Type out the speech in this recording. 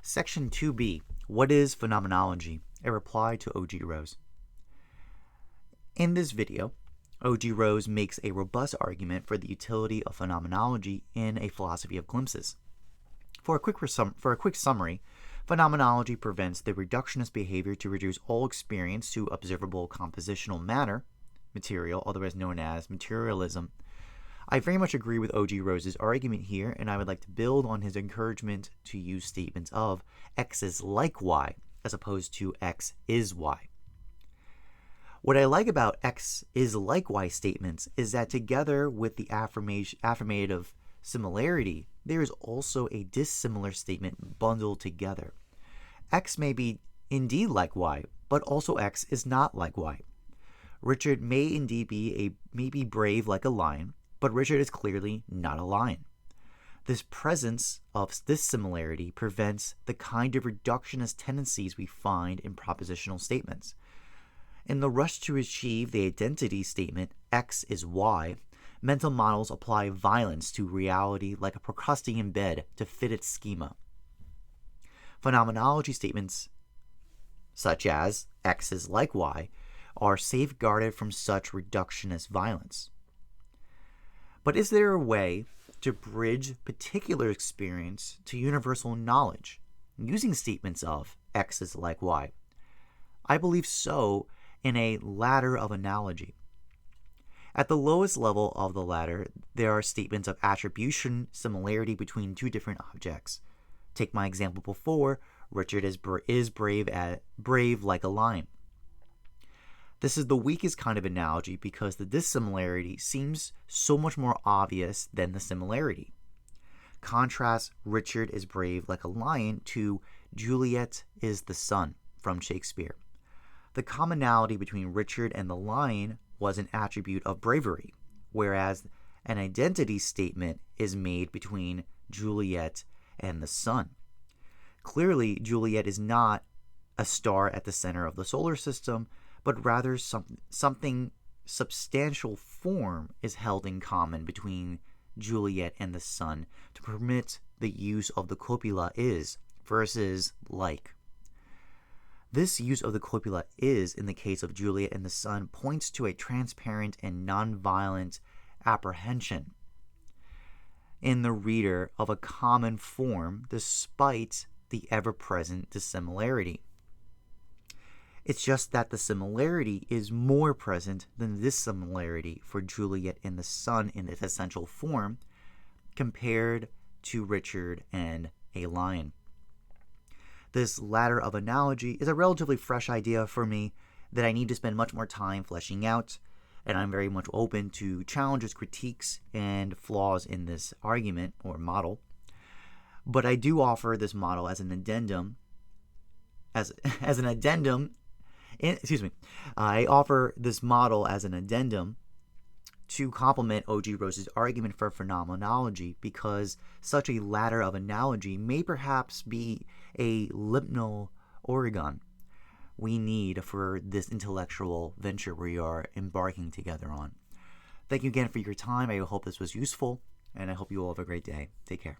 Section 2b, What is Phenomenology? A reply to O.G. Rose. In this video, O.G. Rose makes a robust argument for the utility of phenomenology in a philosophy of glimpses. For a quick summary, phenomenology prevents the reductionist behavior to reduce all experience to observable compositional matter, material, otherwise known as materialism. I very much agree with O.G. Rose's argument here, and I would like to build on his encouragement to use statements of X is like Y, as opposed to X is Y. What I like about X is like Y statements is that together with the affirmative similarity, there is also a dissimilar statement bundled together. X may be indeed like Y, but also X is not like Y. Richard may indeed be brave like a lion, but Richard is clearly not a lion. This presence of this similarity prevents the kind of reductionist tendencies we find in propositional statements. In the rush to achieve the identity statement, X is Y, mental models apply violence to reality like a procrustean bed to fit its schema. Phenomenology statements such as X is like Y are safeguarded from such reductionist violence. But is there a way to bridge particular experience to universal knowledge using statements of X is like Y? I believe so in a ladder of analogy. At the lowest level of the ladder, there are statements of attribution, similarity between two different objects. Take my example before, Richard is brave like a lion. This is the weakest kind of analogy because the dissimilarity seems so much more obvious than the similarity. Contrast Richard is brave like a lion to Juliet is the sun from Shakespeare. The commonality between Richard and the lion was an attribute of bravery, whereas an identity statement is made between Juliet and the sun. Clearly, Juliet is not a star at the center of the solar system, but rather something substantial form is held in common between Juliet and the sun to permit the use of the copula is versus like. This use of the copula is in the case of Juliet and the sun points to a transparent and nonviolent apprehension in the reader of a common form despite the ever-present dissimilarity. It's just that the similarity is more present than the dissimilarity for Juliet and the sun in its essential form compared to Richard and a lion. This ladder of analogy is a relatively fresh idea for me that I need to spend much more time fleshing out, and I'm very much open to challenges, critiques, and flaws in this argument or model. But I do offer this model as an addendum I offer this model as an addendum to complement O.G. Rose's argument for phenomenology because such a ladder of analogy may perhaps be a liminal Oregon we need for this intellectual venture we are embarking together on. Thank you again for your time. I hope this was useful, and I hope you all have a great day. Take care.